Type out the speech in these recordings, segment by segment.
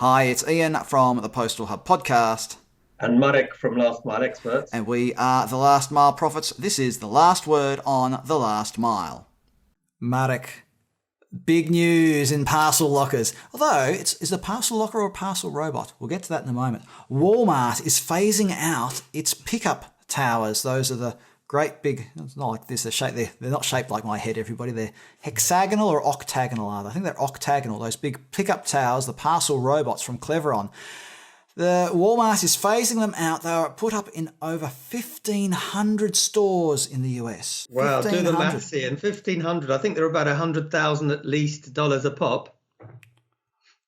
Hi, it's Ian from the Postal Hub Podcast. And Marek from Last Mile Experts. And we are the Last Mile Prophets. This is the last word on the last mile. Marek, big news in parcel lockers. Although, is a parcel locker or a parcel robot? We'll get to that in a moment. Walmart is phasing out its pickup towers. Those are the great big, it's not like this, they're not shaped like my head, everybody. They're hexagonal or octagonal, are they? I think they're octagonal, those big pickup towers, the parcel robots from Cleveron. The Walmart is phasing them out. They are put up in over 1,500 stores in the US. Wow, do the maths here. And 1,500, I think they're about $100,000 at least dollars a pop.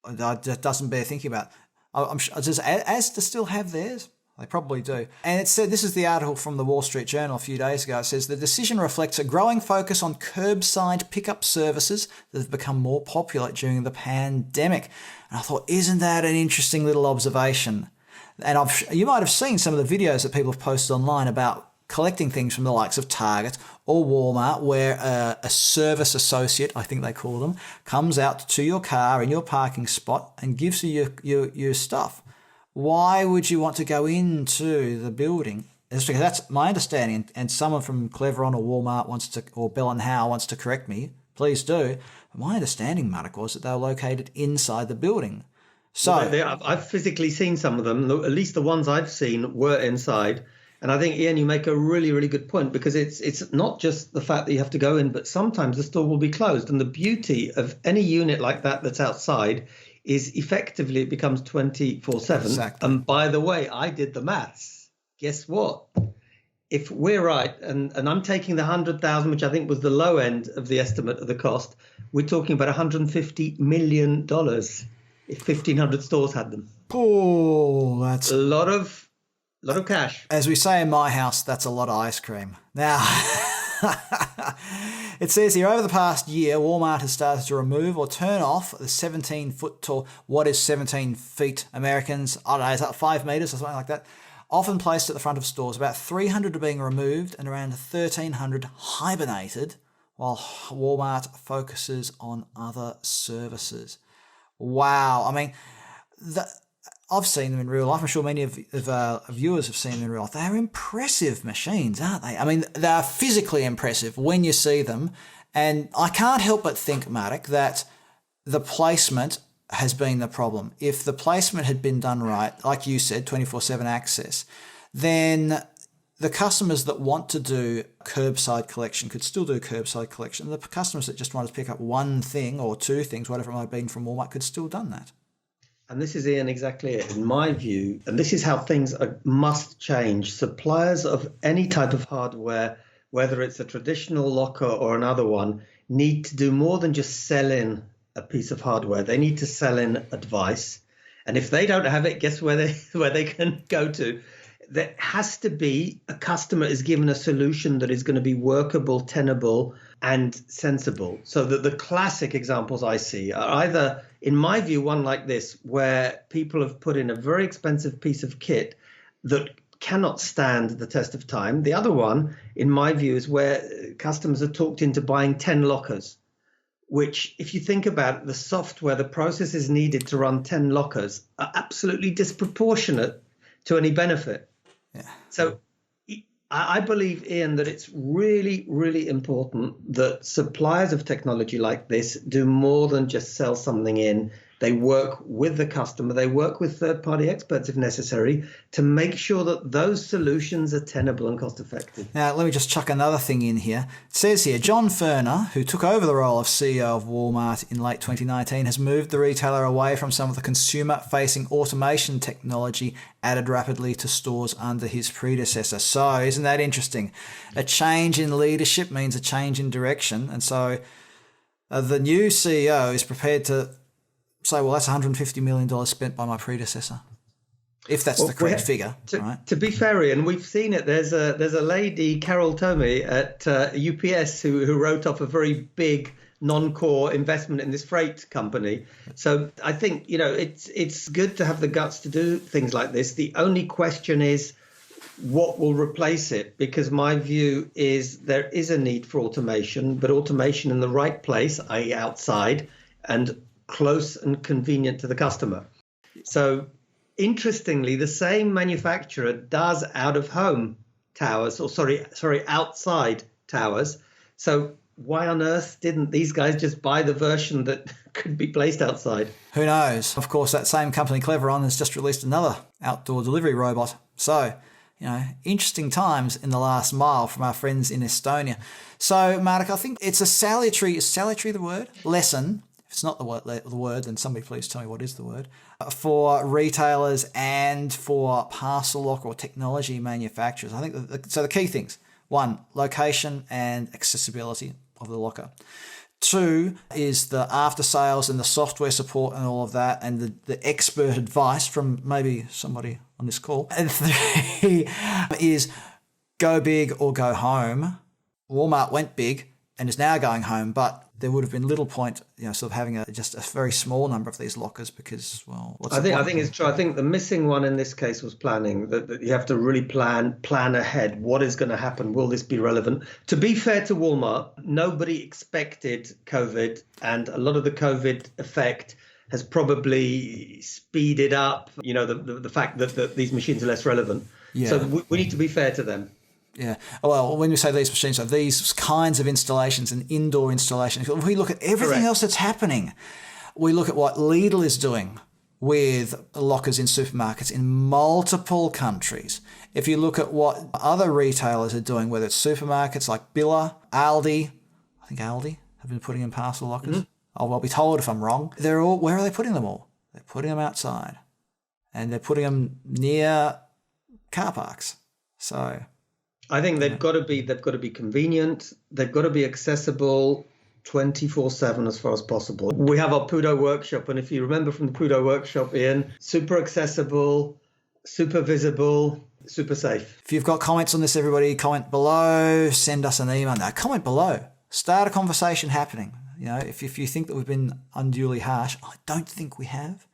That doesn't bear thinking about. I'm sure, does Asda still have theirs? They probably do. And it said, this is the article from the Wall Street Journal a few days ago. It says, the decision reflects a growing focus on curbside pickup services that have become more popular during the pandemic. And I thought, isn't that an interesting little observation? And you might have seen some of the videos that people have posted online about collecting things from the likes of Target or Walmart, where a service associate, I think they call them, comes out to your car in your parking spot and gives you your stuff. Why would you want to go into the building? That's my understanding, and someone from Cleveron or Walmart or Bell & Howell wants to correct me, please do. But my understanding, Marek, was that they were located inside the building. So I've physically seen some of them. At least the ones I've seen were inside. And I think, Ian, you make a really, really good point, because it's not just the fact that you have to go in, but sometimes the store will be closed. And the beauty of any unit like that that's outside is effectively it becomes 24/7. Exactly. And by the way, I did the maths. Guess what? If we're right, and I'm taking the 100,000, which I think was the low end of the estimate of the cost, we're talking about $150 million if 1,500 stores had them. Oh, that's a lot of cash. As we say in my house, that's a lot of ice cream. Now, it says here, over the past year, Walmart has started to remove or turn off the 17-foot tall, what is 17 feet Americans? I don't know, is that 5 meters or something like that? Often placed at the front of stores. About 300 are being removed and around 1,300 hibernated, while Walmart focuses on other services. Wow. I mean, I've seen them in real life. I'm sure many of viewers have seen them in real life. They're impressive machines, aren't they? I mean, they're physically impressive when you see them. And I can't help but think, Marek, that the placement has been the problem. If the placement had been done right, like you said, 24/7 access, then the customers that want to do curbside collection could still do curbside collection. The customers that just want to pick up one thing or two things, whatever it might have been from Walmart, could still done that. And this is, Ian, exactly it. In my view, and this is how things must change, suppliers of any type of hardware, whether it's a traditional locker or another one, need to do more than just sell in a piece of hardware. They need to sell in advice. And if they don't have it, guess where they can go to? There has to be a customer is given a solution that is going to be workable, tenable, and sensible. So that the classic examples I see are either, in my view, one like this, where people have put in a very expensive piece of kit that cannot stand the test of time. The other one, in my view, is where customers are talked into buying 10 lockers, which, if you think about it, the software, the processes needed to run 10 lockers are absolutely disproportionate to any benefit. Yeah. So I believe, Ian, that it's really, really important that suppliers of technology like this do more than just sell something in. They work with the customer. They work with third-party experts, if necessary, to make sure that those solutions are tenable and cost-effective. Now, let me just chuck another thing in here. It says here, John Furner, who took over the role of CEO of Walmart in late 2019, has moved the retailer away from some of the consumer-facing automation technology added rapidly to stores under his predecessor. So, isn't that interesting? A change in leadership means a change in direction. And so the new CEO is prepared to say, well, that's $150 million spent by my predecessor, if that's the correct figure. Right? To be fair, Ian, we've seen it. There's a lady, Carol Tomey at UPS, who wrote off a very big non-core investment in this freight company. So I think, it's good to have the guts to do things like this. The only question is, what will replace it? Because my view is there is a need for automation, but automation in the right place, i.e. outside, and close and convenient to the customer. So interestingly, the same manufacturer does out-of-home towers, or outside towers. So why on earth didn't these guys just buy the version that could be placed outside? Who knows? Of course, that same company, Cleveron, has just released another outdoor delivery robot. So, interesting times in the last mile from our friends in Estonia. So, Marek, I think it's a salutary, is salutary the word? Lesson. If it's not the word, then somebody please tell me what is the word. For retailers and for parcel locker or technology manufacturers. I think the key things. 1, location and accessibility of the locker. 2 is the after sales and the software support and all of that, and the expert advice from maybe somebody on this call. And 3 is go big or go home. Walmart went big and is now going home, but there would have been little point, sort of having just a very small number of these lockers because, well, I think it's true. I think the missing one in this case was planning. That you have to really plan ahead. What is going to happen? Will this be relevant? To be fair to Walmart, nobody expected COVID, and a lot of the COVID effect has probably speeded up, the fact that these machines are less relevant. Yeah. So we need to be fair to them. Yeah. Well, when we say these machines, so these kinds of installations and indoor installations, if we look at everything else that's happening, we look at what Lidl is doing with lockers in supermarkets in multiple countries. If you look at what other retailers are doing, whether it's supermarkets like Billa, Aldi, I think Aldi have been putting in parcel lockers. Mm-hmm. I'll be told if I'm wrong. Where are they putting them all? They're putting them outside, and they're putting them near car parks. So I think they've got to be convenient. They've got to be accessible 24/7 as far as possible. We have our Pudo workshop, and if you remember from the Pudo workshop, Ian, super accessible, super visible, super safe. If you've got comments on this, everybody, comment below. Send us an email. No, comment below. Start a conversation happening. If you think that we've been unduly harsh, I don't think we have.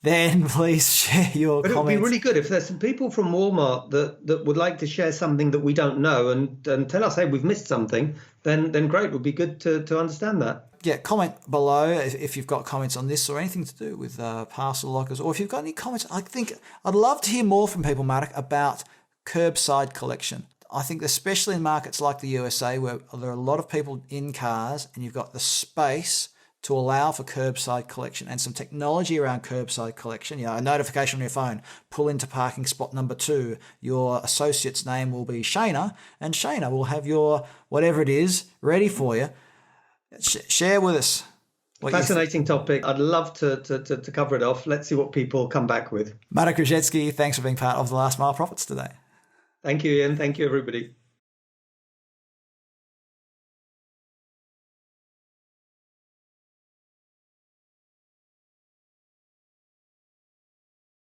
Then please share your comments. It would be really good if there's some people from Walmart that would like to share something that we don't know and tell us, hey, we've missed something, then great. It would be good to understand that. Yeah, comment below if you've got comments on this or anything to do with parcel lockers, or if you've got any comments. I'd love to hear more from people, Marek, about curbside collection. I think especially in markets like the USA where there are a lot of people in cars and you've got the space to allow for curbside collection and some technology around curbside collection. A notification on your phone, pull into parking spot number 2. Your associate's name will be Shayna, and Shayna will have your whatever it is ready for you. Share with us. Fascinating topic. I'd love to cover it off. Let's see what people come back with. Marek Różycki, thanks for being part of the Last Mile Profits today. Thank you, Ian. Thank you, everybody.